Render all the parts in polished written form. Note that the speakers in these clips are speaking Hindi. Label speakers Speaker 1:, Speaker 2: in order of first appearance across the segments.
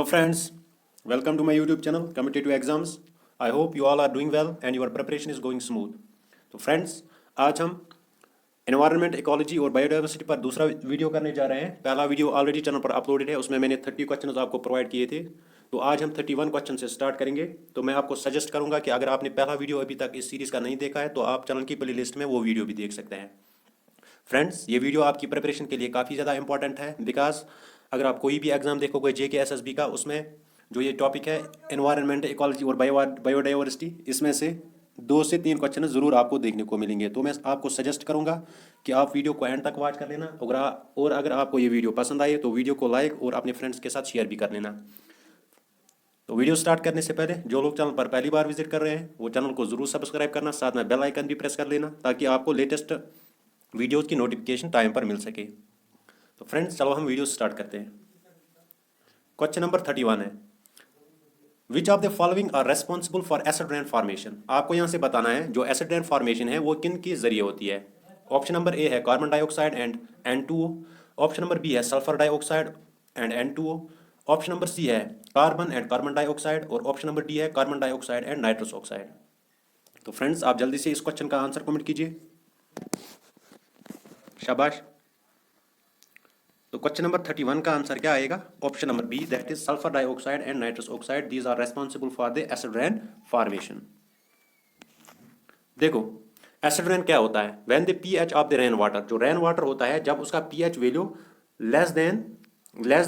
Speaker 1: friends, welcome to my YouTube channel Committed to Exams. I hope you all are doing well and your preparation is going smooth. तो फ्रेंड्स, आज हम एनवायरनमेंट, इकोलॉजी और बायोडाइवर्सिटी पर दूसरा वीडियो करने जा रहे हैं। पहला वीडियो ऑलरेडी चैनल पर अपलोडेड है, उसमें मैंने 30 क्वेश्चन आपको प्रोवाइड किए थे। तो आज हम 31 क्वेश्चन से स्टार्ट करेंगे। तो मैं आपको सजेस्ट करूंगा कि अगर आपने पहला वीडियो अभी तक इस सीरीज़ का नहीं देखा है तो आप चैनल की प्लेलिस्ट में वो वीडियो भी देख सकते हैं। फ्रेंड्स, ये वीडियो आपकी प्रिपरेशन के लिए काफ़ी ज़्यादा इंपॉर्टेंट है, बिकॉज अगर आप कोई भी एग्जाम देखोगे JK SSB का, उसमें जो ये टॉपिक है एनवायरनमेंट, इकोलॉजी और बायोडाइवर्सिटी, इसमें से 2 से 3 क्वेश्चन ज़रूर आपको देखने को मिलेंगे। तो मैं आपको सजेस्ट करूंगा कि आप वीडियो को एंड तक वॉच कर लेना। और अगर आपको ये वीडियो पसंद आए तो वीडियो को लाइक और अपने फ्रेंड्स के साथ शेयर भी कर लेना। तो वीडियो स्टार्ट करने से पहले जो लोग चैनल पर पहली बार विजिट कर रहे हैं वो चैनल को ज़रूर सब्सक्राइब करना, साथ में बेल आइकन भी प्रेस कर लेना ताकि आपको लेटेस्ट वीडियोज़ की नोटिफिकेशन टाइम पर मिल सके। तो फ्रेंड्स, चलो हम वीडियो स्टार्ट करते हैं। क्वेश्चन नंबर 31 है, which of the following are responsible for acid rain formation. आपको यहाँ से बताना है जो एसिड रेन फॉर्मेशन है वो किन के जरिए होती है। ऑप्शन नंबर ए है carbon dioxide and N2O, option number B है sulphur dioxide and N2O, option number C है कार्बन एंड कार्बन डाइऑक्साइड और ऑप्शन नंबर डी है carbon dioxide and nitrous oxide. तो फ्रेंड्स, आप जल्दी से इस क्वेश्चन का आंसर कमेंट कीजिए। शाबाश। तो क्वेश्चन नंबर 31 का आंसर क्या आएगा? Option number B, that is sulphur dioxide and nitrous oxide, these are responsible for the acid rain formation. देखो, एसिड रेन क्या होता है? When the pH of the rain water, जो रेन वाटर होता है जब उसका पीएच वैल्यू लेस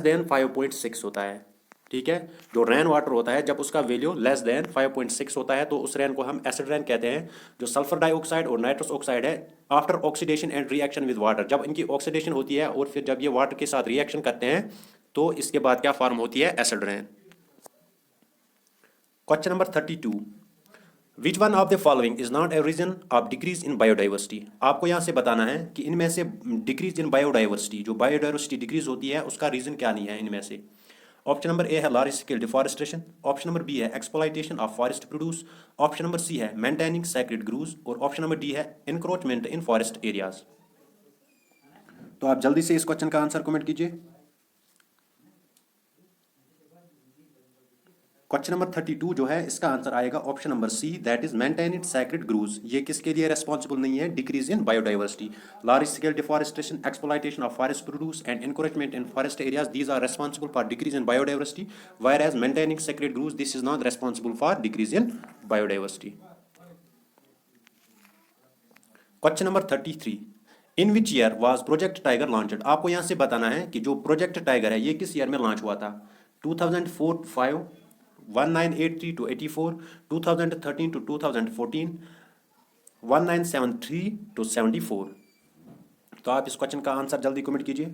Speaker 1: देन 5.6 होता है, ठीक है। जो रेन वाटर होता है जब उसका वैल्यू लेस देन 5.6 होता है तो उस रेन को हम एसिड रेन कहते हैं। जो सल्फर डाइऑक्साइड और नाइट्रस ऑक्साइड है, after oxidation and reaction with water, जब इनकी ऑक्सीडेशन होती है और फिर जब ये वाटर के साथ रिएक्शन करते हैं तो इसके बाद क्या फॉर्म होती है? Acid rain. Question number 32, which one of the following is not a reason of decrease in biodiversity. आपको यहाँ से बताना है कि इनमें से डिक्रीज इन बायोडाइवर्सिटी, जो बायोडाइवर्सिटी डिक्रीज होती है उसका रीजन क्या नहीं है इनमें से। ऑप्शन नंबर ए है large scale deforestation, option number B है exploitation of forest produce, option number C है मेंटेनिंग सैक्रेड ग्रूव्स और ऑप्शन नंबर डी है एनक्रोचमेंट इन फॉरेस्ट एरियाज। तो आप जल्दी से इस क्वेश्चन का आंसर कमेंट कीजिए। क्वेश्चन नंबर 32 जो है इसका आंसर आएगा option number C, that is maintaining sacred groves. ये किसके लिए रेस्पॉन्सिबल नहीं है? Decrease in biodiversity. Large scale deforestation, exploitation of forest produce and encouragement in forest areas, these are responsible for decrease in biodiversity, whereas maintaining sacred groves, this is not responsible for decrease in biodiversity. Question number 33, in which year was Project Tiger launched? आपको यहाँ से बताना है कि जो प्रोजेक्ट टाइगर है ये किस ईयर में लॉन्च हुआ था। 2004-5, 1983 to 84, 2013 to 2014, 1973 to 74। तो आप इस क्वेश्चन का आंसर जल्दी कमेंट कीजिए।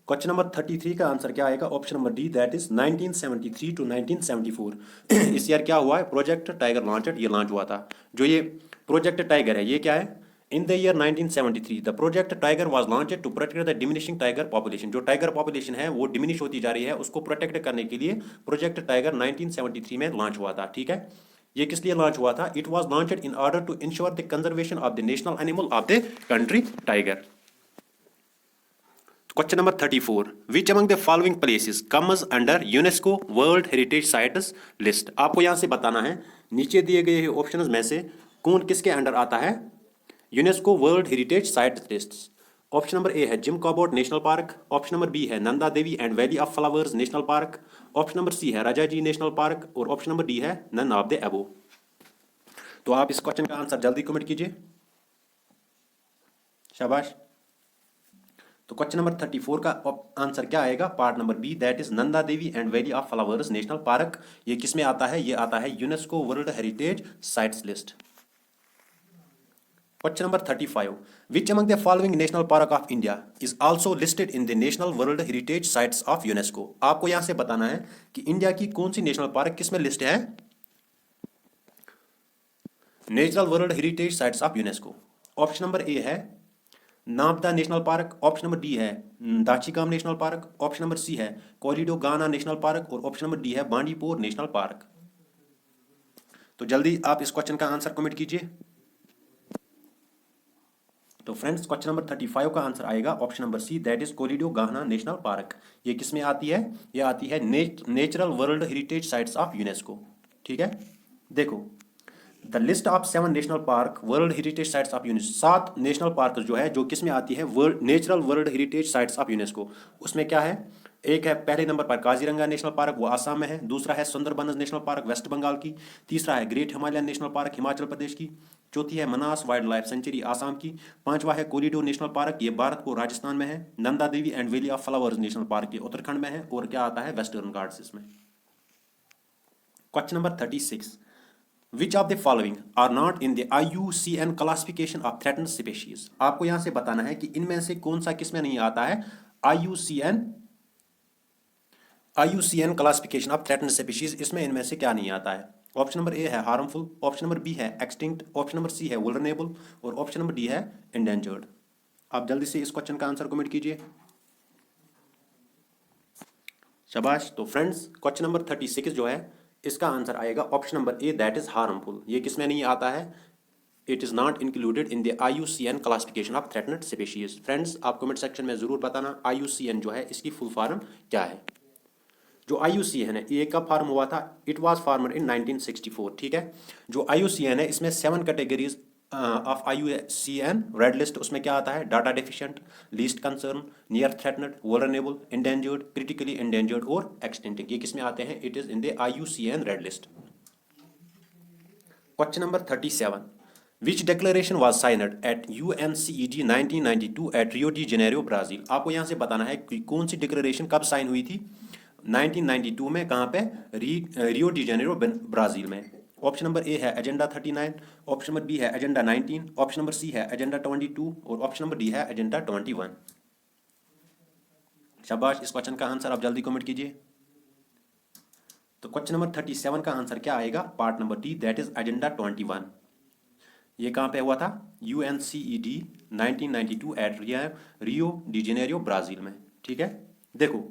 Speaker 1: क्वेश्चन नंबर 33 का आंसर क्या आएगा? Option number D, that is 1973 to 1974। इस ईयर क्या हुआ है? प्रोजेक्ट टाइगर लॉन्च, ये लॉन्च हुआ था। जो ये प्रोजेक्ट टाइगर है ये क्या है? In the year 1973 the project tiger was launched to protect the diminishing tiger population. जो टाइगर पॉपुलेशन है वो डिमिनिश होती जा रही है, उसको प्रोटेक्ट करने के लिए प्रोजेक्ट टाइगर 1973 में लॉन्च हुआ था, ठीक है। ये किस लिए लॉन्च हुआ था? It was launched in order to ensure the conservation of the national animal of the country, tiger. Question number 34, which among the following places comes under UNESCO World Heritage Sites list? आपको यहाँ से बताना है नीचे दिए गए ऑप्शंस में से कौन किसके अंडर आता है UNESCO world heritage site list. Option number A है Jim Corbett national park, option number B है Nanda Devi and valley of flowers national park, option number C है राजाजी नेशनल पार्क और ऑप्शन नंबर डी है नन ऑफ द अबव। तो आप इस क्वेश्चन का आंसर जल्दी कमेंट कीजिए। शाबाश। तो क्वेश्चन नंबर 34 का आंसर क्या आएगा? Part number B, that is Nanda Devi and valley of flowers national park. ये किस में आता है? ये आता है UNESCO world heritage sites list. Question number 35, which among the following national park of India is also listed in the national world heritage sites of UNESCO. आपको यहां से बताना है कि इंडिया की कौन सी नेशनल पार्क किस में लिस्ट है national world heritage sites of UNESCO. Option number A है Namdapha national park, option number D है Dachigam national park, option number C है कोलिडो गाना नेशनल पार्क और ऑप्शन नंबर डी है बांडीपुर नेशनल पार्क। तो जल्दी आप इस क्वेश्चन का आंसर कमेंट कीजिए। तो फ्रेंड्स क्वेश्चन नंबर 35 का आंसर आएगा option number C, that is Keoladeo Ghana national park. ये किस में आती है? ये आती है natural world heritage sites of UNESCO. ठीक है, देखो the list of 7 national park world heritage sites of UNESCO, 7 national park जो है, जो किस में आती है? World natural world heritage sites of UNESCO. उसमें क्या है? एक है पहले नंबर पर काजीरंगा नेशनल पार्क, वो आसाम में है। दूसरा है Sundarbans national park, west Bengal की। तीसरा है great Himalayan national park, Himachal Pradesh की। चौथी है Manas wildlife sanctuary, Assam की। पांचवा है कोलिडो नेशनल पार्क, ये भारत को राजस्थान में है। Nanda Devi and valley of flowers national park, ये उत्तराखंड में है। और क्या आता है? वेस्टर्न घाट्स इसमें। Question number 36, Which of the following are not in the IUCN classification of threatened species? आपको यहां से बताना है कि इनमें से कौन सा किसमें नहीं आता है? IUCN classification of threatened species, इसमें इनमें से क्या नहीं आता है? ऑप्शन नंबर ए है हार्मफुल, ऑप्शन नंबर बी है एक्सटिंक्ट, ऑप्शन नंबर सी है वुल्नरेबल और ऑप्शन नंबर डी है एंडेंजर्ड। आप जल्दी से इस क्वेश्चन का आंसर कमेंट कीजिए। शाबाश। तो फ्रेंड्स क्वेश्चन नंबर 36 जो है, इसका आंसर आएगा option number A, that is harmful. ये किसमें नहीं आता है? It is not included in the IUCN classification of threatened species. Friends आप कमेंट सेक्शन में जरूर बताना IUCN जो है इसकी फुल फॉर्म क्या है। जो IUCN है ये कब फॉर्म हुआ था? It was formed in 1964। ठीक है, जो IUCN है इसमें 7 categories of IUCN red list, उसमें क्या आता है? Data deficient, least concern, near threatened, vulnerable, endangered, critically endangered और एक्सटिंक्ट। ये किसमें आते हैं? It is in the IUCN red list. Question number 37, Which declaration was signed at UNCED 1992 at Rio de Janeiro, Brazil? आपको यहाँ से बताना है कि कौन सी डिक्लेरेशन कब साइन हुई थी 1992 में, कहाँ पे? रियो डी जेनेरो ब्राजील में। ऑप्शन नंबर ए है एजेंडा 39, ऑप्शन नंबर बी है एजेंडा 19, ऑप्शन नंबर सी है एजेंडा 22 और ऑप्शन नंबर डी है एजेंडा 21। शाबाश। इस क्वेश्चन का आंसर आप जल्दी कमेंट कीजिए। तो क्वेश्चन नंबर 37 का आंसर क्या आएगा? Part number D, that is agenda 21। ये कहाँ पे हुआ था? UNCED 1992 at Rio de Janeiro Brazil में। ठीक है, देखो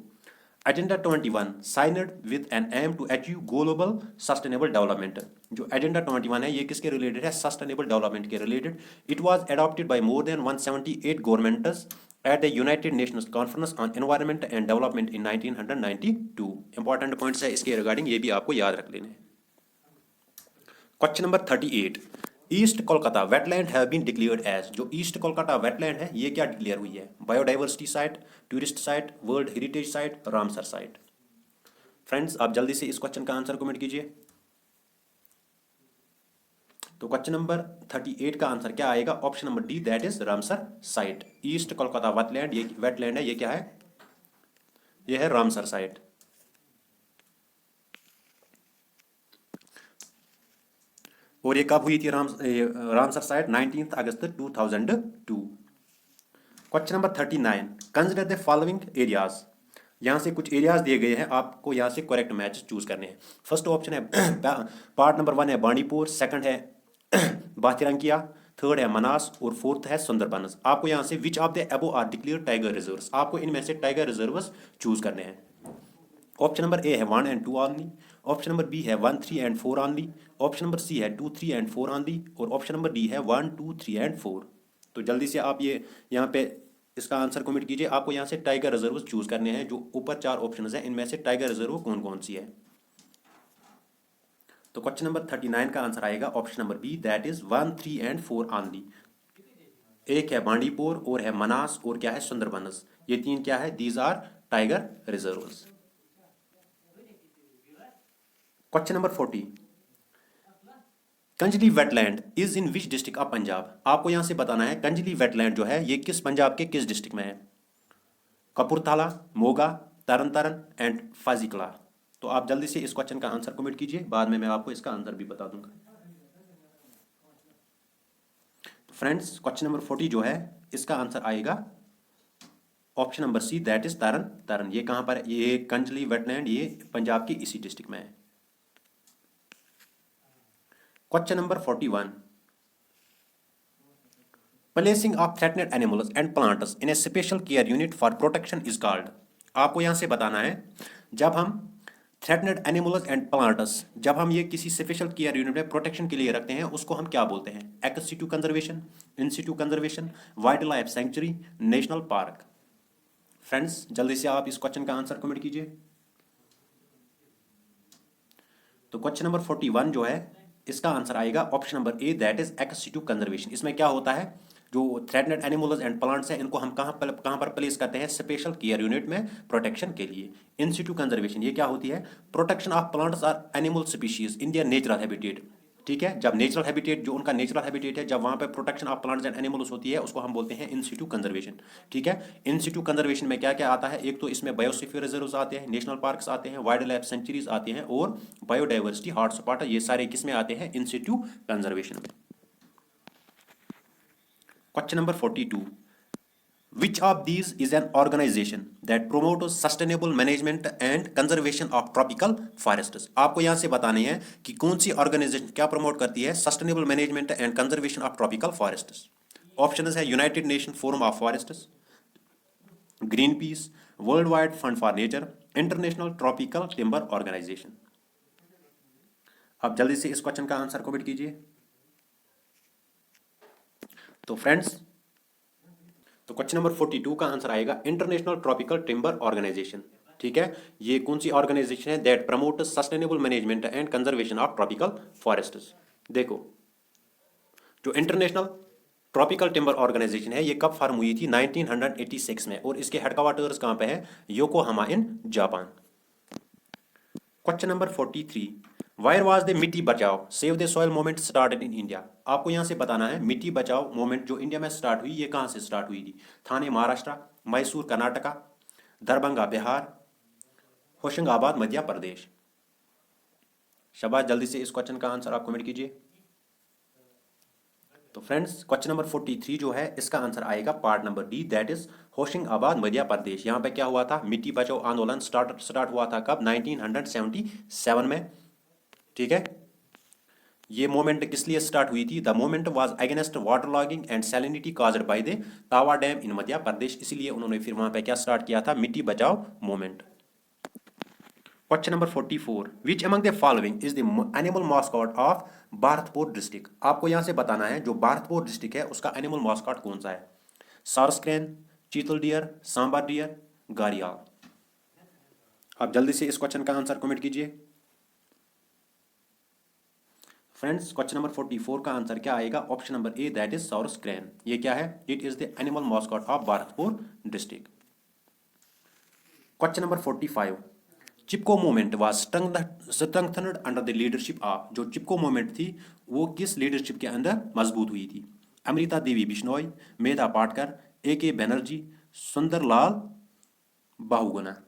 Speaker 1: agenda 21 signed with an aim to achieve global sustainable development. जो एजेंडा 21 है ये किसके रिलेटेड है? सस्टेनेबल डेवलपमेंट के related. It was adopted by more than 178 governments at the United Nations conference on environment and development in 1992। Important points है इसके रिगार्डिंग, ये भी आपको याद रख लेने। Question number 38, east Kolkata wetland have been declared as. जो ईस्ट कोलकाता वेटलैंड है ये क्या डिक्लेयर हुई है? Biodiversity site, tourist site, world heritage site, Ramsar site. Friends आप जल्दी से इस क्वेश्चन का आंसर कमेंट कीजिए। तो क्वेश्चन नंबर 38 का आंसर क्या आएगा? Option number D, that is Ramsar site. East Kolkata wetland, ये वेटलैंड है, ये क्या है? ये है रामसर साइट। और ये कब हुई थी Ramsar site? 19 August 2002। Question number 39, consider the following areas. यहाँ से कुछ एरियाज दिए गए हैं, आपको यहाँ से करेक्ट मैच चूज करने हैं। फर्स्ट ऑप्शन है पार्ट नंबर 1 है बांडीपुर, सेकंड है बातिरंकिया, थर्ड है मनास और फोर्थ है सुंदरबंस। आपको यहाँ से which of the above are declared tiger reserves, आपको इनमें से टाइगर रिजर्व्स चूज करने हैं। ऑप्शन नंबर ए है 1 and 2 only, option number B है 1, 3 and 4 only, option number C है 2, 3 and 4 ऑनली और ऑप्शन नंबर डी है 1, 2, 3 and 4। तो जल्दी से आप ये यहाँ पे इसका आंसर कमेंट कीजिए। आपको यहाँ से टाइगर रिजर्व चूज करने हैं। जो ऊपर 4 ऑप्शन हैं इनमें से टाइगर रिजर्व कौन कौन सी है? तो क्वेश्चन नंबर 39 का आंसर आएगा option number B, that is 1, 3 and 4 only. एक है बांडीपुर और है मनास और क्या है? सुंदरबंस। ये 3 क्या है? These are tiger reserves. Question number 40, Kanjli wetland is in which district of Punjab. आपको यहां से बताना है कंजली वेटलैंड जो है ये किस पंजाब के किस डिस्ट्रिक्ट में है? कपूरथला, मोगा, तरन तारण एंड फाजिकला। तो आप जल्दी से इस क्वेश्चन का आंसर कमेंट कीजिए, बाद में मैं आपको इसका आंसर भी बता दूंगा। फ्रेंड्स क्वेश्चन नंबर 40 जो है इसका आंसर आएगा option number C, that is Tarn Taran. ये कहां पर है? ये कंजली वेटलैंड ये पंजाब की इसी डिस्ट्रिक्ट में है। Question number 41, placing of threatened animals and plants in a special care unit for protection is called. आपको यहां से बताना है जब हम थ्रेटनेड एनिमल्स एंड प्लांट्स, जब हम ये किसी स्पेशल केयर यूनिट में प्रोटेक्शन के लिए रखते हैं उसको हम क्या बोलते हैं? Ex situ conservation, in situ conservation, wildlife sanctuary, national park. Friends जल्दी से आप इस क्वेश्चन का आंसर कमेंट कीजिए। तो क्वेश्चन नंबर 41 जो है इसका आंसर आएगा option number A, that is x situ conservation. इसमें क्या होता है, जो थ्रेटनेड एनिमल्स एंड प्लांट्स हैं इनको हम कहाँ पर प्लेस करते हैं? स्पेशल केयर यूनिट में प्रोटेक्शन के लिए। इन सिटू कंजर्वेशन ये क्या होती है? प्रोटेक्शन ऑफ प्लांट्स और animal species in their natural habitat. ठीक है, जब नेचुरल हैबिटेट, जो उनका नेचुरल हैबिटेट है, जब वहाँ पे protection of plants and animals होती है उसको हम बोलते हैं इन सिटू कंजर्वेशन। ठीक है, इन सिटू कंजर्वेशन में क्या क्या आता है? एक तो इसमें बायोस्फीयर रिजर्व्स आते हैं, नेशनल पार्क्स आते हैं, वाइल्ड लाइफ सेंचुरीज आते हैं और बायोडाइवर्सिटी हॉटस्पॉट, ये सारे किसमें आते हैं? इन सिटू कंजर्वेशन में। Question number 42, which of these is an organization that promotes sustainable management and conservation of tropical forests? आपको यहाँ से बताने हैं कि कौन सी ऑर्गेनाइजेशन क्या प्रमोट करती है sustainable management and conservation of tropical forests. Options है United Nation Forum of Forests, Greenpeace, World Wide Fund for Nature, International Tropical Timber Organization. आप जल्दी से इस क्वेश्चन का आंसर कमेंट कीजिए। तो फ्रेंड्स, तो क्वेश्चन नंबर 42 का आंसर आएगा इंटरनेशनल ट्रॉपिकल टिम्बर ऑर्गेनाइजेशन। ठीक है, ये कौन सी ऑर्गेनाइजेशन है? That promote sustainable management and conservation of tropical forests. देखो, जो इंटरनेशनल ट्रॉपिकल टिम्बर ऑर्गेनाइजेशन है ये कब फॉर्म हुई थी? 1986 में, और इसके हेडक्वार्टर्स कहाँ पे है? Yokohama in Japan. Question number 43, wire was the मिट्टी बचाओ save the soil movement started in India? आपको यहाँ से बताना है मिट्टी बचाओ मूवमेंट जो इंडिया में स्टार्ट हुई ये कहाँ से स्टार्ट हुई थी? थाने महाराष्ट्र, मैसूर कर्नाटका, दरभंगा बिहार, होशंगाबाद मध्य प्रदेश। शाबाश, जल्दी से इस क्वेश्चन का आंसर आप कमेंट कीजिए। तो फ्रेंड्स, क्वेश्चन नंबर 43 जो है इसका आंसर आएगा part number D, that is Hoshangabad Madhya Pradesh. यहाँ पे क्या हुआ था? मिट्टी बचाओ आंदोलन स्टार्ट हुआ था कब? 1977 में। ठीक है, ये मोमेंट किस लिए स्टार्ट हुई थी? The moment was against water logging and salinity caused by the तावा डैम इन मध्य प्रदेश, इसीलिए उन्होंने फिर वहां पे क्या स्टार्ट किया था? Mitti Bachao movement. Question number 44, which among the following is the animal mascot of Bharatpur district? आपको यहां से बताना है जो भारतपुर डिस्ट्रिक्ट है उसका एनिमल मास्कॉट कौन सा है? सारस्क्रेन, चीतल डियर, सांबर डियर, घारियाल। आप जल्दी से इस क्वेश्चन का आंसर कमेंट कीजिए। फ्रेंड्स, क्वेश्चन नंबर 44 का आंसर क्या आएगा? Option number A, that is sarus crane. ये क्या है? It is the animal mascot of Bharatpur district. Question number 45, Chipko movement was strengthened under the leadership of? जो चिपको मूवमेंट थी वो किस लीडरशिप के अंदर मजबूत हुई थी? अमृता देवी बिश्नोई, मेधा पाटकर, ए के बनर्जी, सुंदरलाल बहुगुणा।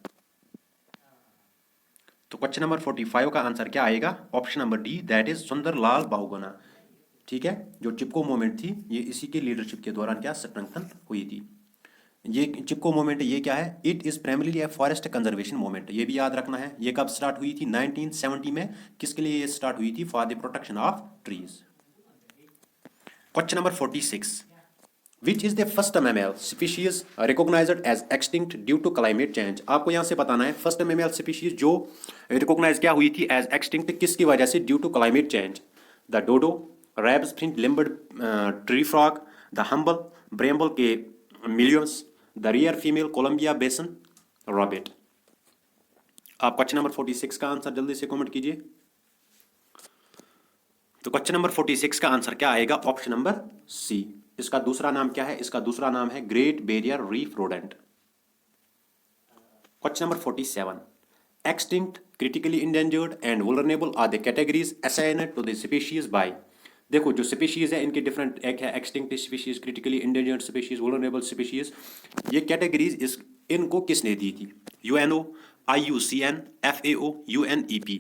Speaker 1: तो क्वेश्चन नंबर 45 का आंसर क्या आएगा? Option number D, that is Sunderlal Bahuguna. ठीक है, जो चिपको मूवमेंट थी ये इसी के लीडरशिप के दौरान क्या स्ट्रेंथन हुई थी। ये चिपको मूवमेंट ये क्या है? It is primarily a forest conservation movement. ये भी याद रखना है। ये कब स्टार्ट हुई थी? 1970 में। किसके लिए ये स्टार्ट हुई थी? For the protection of trees. Question number 46, Which is the first mammal species recognized as extinct due to climate change? आपको यहाँ से बताना है फर्स्ट mammal species जो रिकॉग्नाइज क्या हुई थी एज एक्सटिंक्ट, किसकी वजह से? Due to climate change. The dodo, Rabbs fringe limbed tree frog, the humble bramble Cay melomys, the rear female Columbia basin rabbit. आप क्वेश्चन नंबर 46 का आंसर जल्दी से कमेंट कीजिए। तो क्वेश्चन नंबर 46 का आंसर क्या आएगा? Option number C. इसका दूसरा नाम क्या है? इसका दूसरा नाम है great barrier reef rodent. Question number 47, extinct, critically endangered and vulnerable are the categories assigned to the species by? देखो, जो स्पीशीज है इनके डिफरेंट, एक है extinct species, critically endangered species, vulnerable species. ये कैटेगरीज इनको किसने दी थी? UNO, IUCN, FAO, UNEP।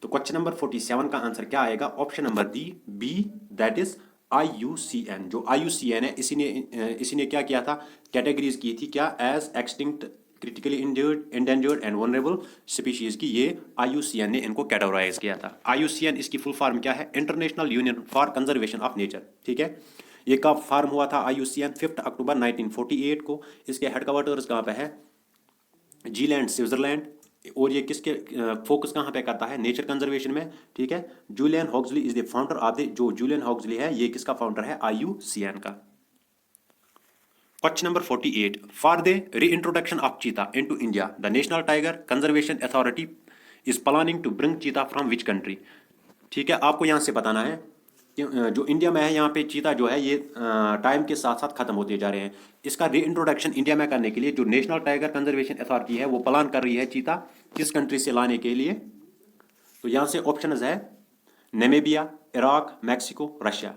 Speaker 1: तो क्वेश्चन नंबर 47 का आंसर क्या आएगा? Option number D, B, that is IUCN। जो IUCN है इसी ने क्या किया था? कैटेगरीज की थी क्या? As extinct, critically endangered and vulnerable species की। ये IUCN ने इनको कैटेगराइज किया था। IUCN इसकी फुल फॉर्म क्या है? International Union for conservation of nature. ठीक है, ये कब फॉर्म हुआ था? IUCN 5 अक्टूबर 1948 को। इसके हेडक्वार्टर्स कहाँ पे है? जीलैंड स्विट्जरलैंड, और ये किसके फोकस कहाँ पे करता है, नेचर कंजर्वेशन में, ठीक है। Julian Huxley is the founder of the, जो जूलियन हॉक्सली है ये किसका फाउंडर है, IUCN का। Question number 48, for the reintroduction of cheetah into India the National Tiger Conservation Authority is planning to bring cheetah from which country. ठीक है, आपको यहाँ से बताना है कि जो इंडिया में है यहाँ पे चीता जो है ये टाइम के साथ साथ खत्म होते जा रहे हैं। इसका रीइंट्रोडक्शन इंडिया में करने के लिए जो नेशनल टाइगर कंजर्वेशन अथॉरिटी है वो प्लान कर रही है चीता किस कंट्री से लाने के लिए। तो यहाँ से ऑप्शन है नामीबिया, इराक, मैक्सिको, रशिया।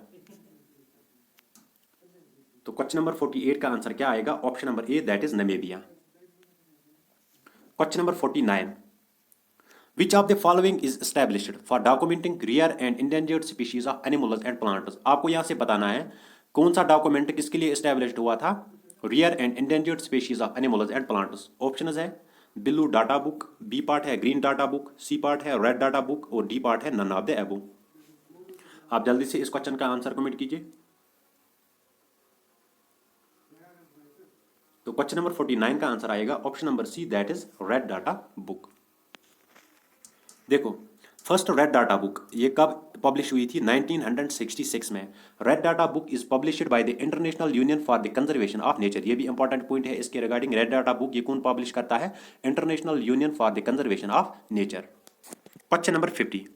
Speaker 1: तो क्वेश्चन नंबर 48 का आंसर क्या आएगा, option number A, that is Namibia. Question number 49, which of the following is established for documenting rare and endangered species of animals and plants. आपको यहाँ से बताना है कौन सा डॉक्यूमेंट किसके लिए एस्टैब्लिश्ड हुआ था, rare and endangered species of animals and plants. Option है blue data book, B part है green data book, C part है रेड डाटा बुक और डी पार्ट है नन ऑफ द एबो। आप जल्दी से इस क्वेश्चन का आंसर कमेंट कीजिए। तो क्वेश्चन नंबर 49 का आंसर आएगा option number C, that is red data book. देखो, फर्स्ट रेड डाटा बुक ये कब पब्लिश हुई थी, 1966 में। Red data book is published by the International Union for the conservation of Nature. ये भी इंपॉर्टेंट पॉइंट है इसके रिगार्डिंग, रेड डाटा बुक ये कौन पब्लिश करता है, International Union for the conservation of Nature. Question number 50,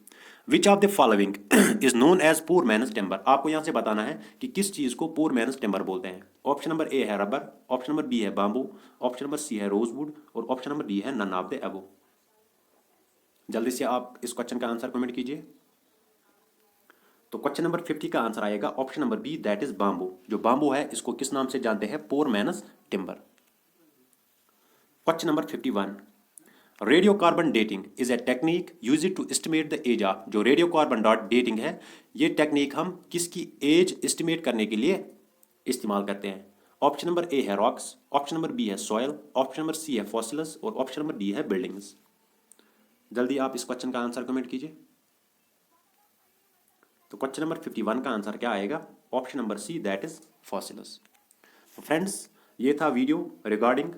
Speaker 1: which of the following is known as poor man's timber. आपको यहाँ से बताना है कि किस चीज को पुअर मैन्स टिम्बर बोलते हैं। ऑप्शन नंबर ए है रबर, ऑप्शन नंबर बी है बाम्बू, ऑप्शन नंबर सी है रोजवुड और ऑप्शन नंबर डी है नन ऑफ द अबव। जल्दी से आप इस क्वेश्चन का आंसर कमेंट कीजिए। तो क्वेश्चन नंबर 50 का आंसर आएगा option number B, that is bamboo. जो बाम्बू है इसको किस नाम से जानते हैं, poor man's timber. Question number 51, radio carbon dating is a technique used to estimate the age of. जो रेडियो कार्बन डेटिंग है ये टेक्निक हम किसकी एज एस्टिमेट करने के लिए इस्तेमाल करते हैं। ऑप्शन नंबर ए है रॉक्स, ऑप्शन नंबर बी है सॉयल, ऑप्शन नंबर सी है फॉसिल्स और ऑप्शन नंबर डी है बिल्डिंग्स। जल्दी आप इस क्वेश्चन का आंसर कमेंट कीजिए। तो क्वेश्चन नंबर 51 का आंसर क्या आएगा, option number C, that is fossils. तो फ्रेंड्स, ये था video regarding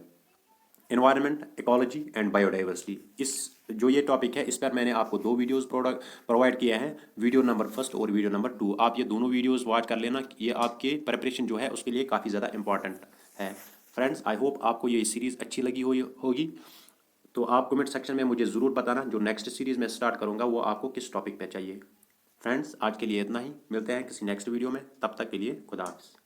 Speaker 1: environment, ecology and biodiversity. इस जो ये टॉपिक है इस पर मैंने आपको 2 वीडियोस प्रोवाइड किए हैं, वीडियो नंबर 1 और वीडियो नंबर 2। आप ये दोनों वीडियोस वॉच कर लेना, ये आपके प्रिपरेशन जो है उसके लिए काफ़ी ज़्यादा इंपॉर्टेंट है। फ्रेंड्स, आई होप आपको ये सीरीज़ अच्छी लगी होगी। तो आप कमेंट सेक्शन में मुझे ज़रूर बताना जो नेक्स्ट सीरीज़ मैं स्टार्ट करूँगा वो आपको किस टॉपिक पे चाहिए। फ्रेंड्स, आज के लिए इतना ही, मिलते हैं किसी नेक्स्ट वीडियो में, तब तक के लिए खुदा हाफिज़।